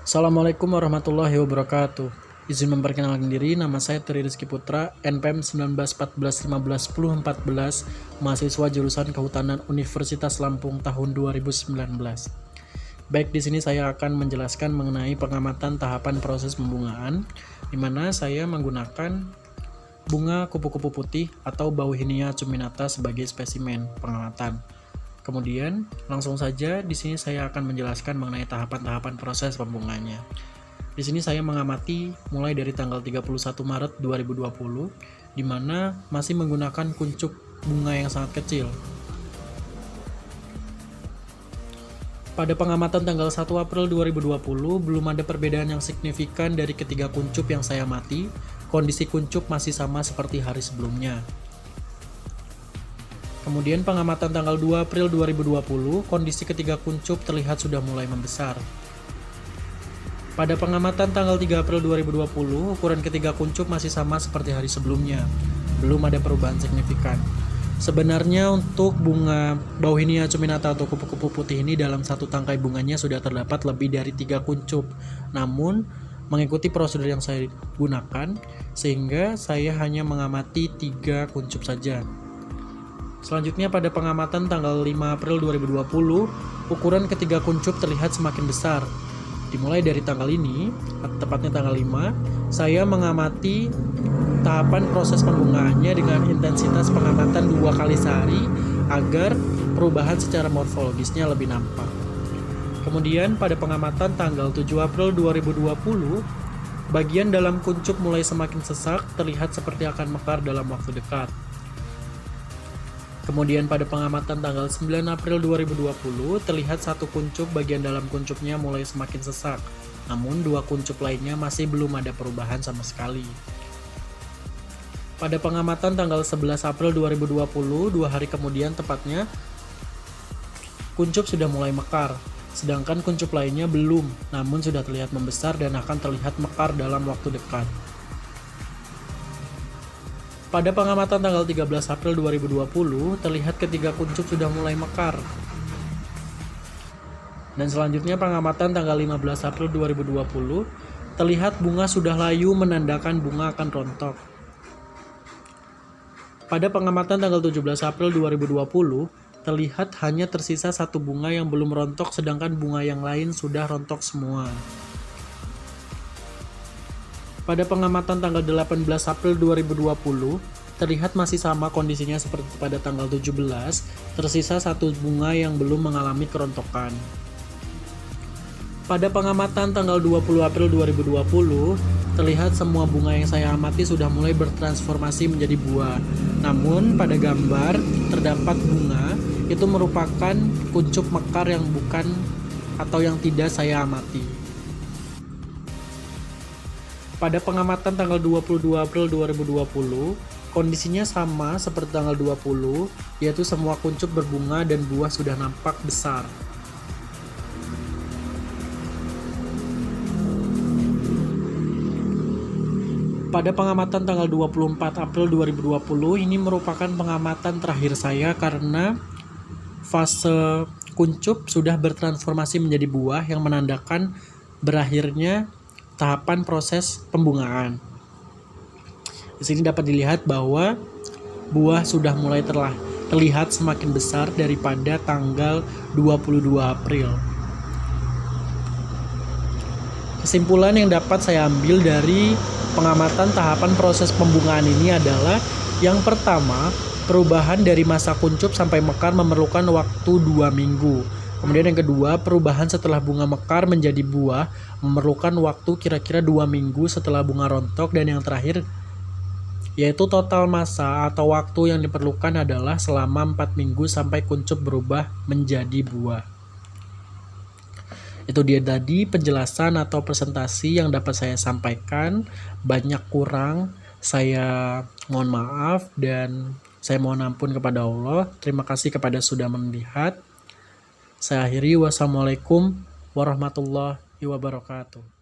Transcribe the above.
Assalamualaikum warahmatullahi wabarakatuh. Izin memperkenalkan diri, nama saya Tri Rizky Putra, NPM 1914151014, mahasiswa jurusan Kehutanan Universitas Lampung tahun 2019. Baik, di sini saya akan menjelaskan mengenai pengamatan tahapan proses pembungaan, di mana saya menggunakan bunga kupu-kupu putih atau Bauhinia cuminata sebagai spesimen pengamatan. Kemudian, langsung saja di sini saya akan menjelaskan mengenai tahapan-tahapan proses pembungaannya. Di sini saya mengamati mulai dari tanggal 31 Maret 2020, di mana masih menggunakan kuncup bunga yang sangat kecil. Pada pengamatan tanggal 1 April 2020, belum ada perbedaan yang signifikan dari ketiga kuncup yang saya amati. Kondisi kuncup masih sama seperti hari sebelumnya. Kemudian pengamatan tanggal 2 April 2020, kondisi ketiga kuncup terlihat sudah mulai membesar. Pada pengamatan tanggal 3 April 2020, ukuran ketiga kuncup masih sama seperti hari sebelumnya. Belum ada perubahan signifikan. Sebenarnya untuk bunga Bauhinia cuminata atau kupu-kupu putih ini dalam satu tangkai bunganya sudah terdapat lebih dari 3 kuncup. Namun, mengikuti prosedur yang saya gunakan, sehingga saya hanya mengamati 3 kuncup saja. Selanjutnya pada pengamatan tanggal 5 April 2020, ukuran ketiga kuncup terlihat semakin besar. Dimulai dari tanggal ini, tepatnya tanggal 5, saya mengamati tahapan proses pembungaannya dengan intensitas pengamatan 2 kali sehari agar perubahan secara morfologisnya lebih nampak. Kemudian pada pengamatan tanggal 7 April 2020, bagian dalam kuncup mulai semakin sesak, terlihat seperti akan mekar dalam waktu dekat. Kemudian pada pengamatan tanggal 9 April 2020, terlihat satu kuncup bagian dalam kuncupnya mulai semakin sesak, namun 2 kuncup lainnya masih belum ada perubahan sama sekali. Pada pengamatan tanggal 11 April 2020, 2 hari kemudian tepatnya, kuncup sudah mulai mekar, sedangkan kuncup lainnya belum, namun sudah terlihat membesar dan akan terlihat mekar dalam waktu dekat. Pada pengamatan tanggal 13 April 2020, terlihat ketiga kuncup sudah mulai mekar. Dan selanjutnya pengamatan tanggal 15 April 2020, terlihat bunga sudah layu menandakan bunga akan rontok. Pada pengamatan tanggal 17 April 2020, terlihat hanya tersisa satu bunga yang belum rontok, sedangkan bunga yang lain sudah rontok semua. Pada pengamatan tanggal 18 April 2020, terlihat masih sama kondisinya seperti pada tanggal 17, tersisa satu bunga yang belum mengalami kerontokan. Pada pengamatan tanggal 20 April 2020, terlihat semua bunga yang saya amati sudah mulai bertransformasi menjadi buah. Namun pada gambar terdapat bunga itu merupakan kuncup mekar yang bukan atau yang tidak saya amati. Pada pengamatan tanggal 22 April 2020, kondisinya sama seperti tanggal 20, yaitu semua kuncup berbunga dan buah sudah nampak besar. Pada pengamatan tanggal 24 April 2020, ini merupakan pengamatan terakhir saya karena fase kuncup sudah bertransformasi menjadi buah yang menandakan berakhirnya tahapan proses pembungaan. Di sini dapat dilihat bahwa buah sudah mulai terlihat semakin besar daripada tanggal 22 April. Kesimpulan yang dapat saya ambil dari pengamatan tahapan proses pembungaan ini adalah yang pertama, perubahan dari masa kuncup sampai mekar memerlukan waktu 2 minggu. Kemudian yang kedua, perubahan setelah bunga mekar menjadi buah memerlukan waktu kira-kira 2 minggu setelah bunga rontok. Dan yang terakhir, yaitu total masa atau waktu yang diperlukan adalah selama 4 minggu sampai kuncup berubah menjadi buah. Itu dia tadi penjelasan atau presentasi yang dapat saya sampaikan. Banyak kurang, saya mohon maaf dan saya mohon ampun kepada Allah. Terima kasih kepada sudah melihat. Saya akhiri, wassalamualaikum warahmatullahi wabarakatuh.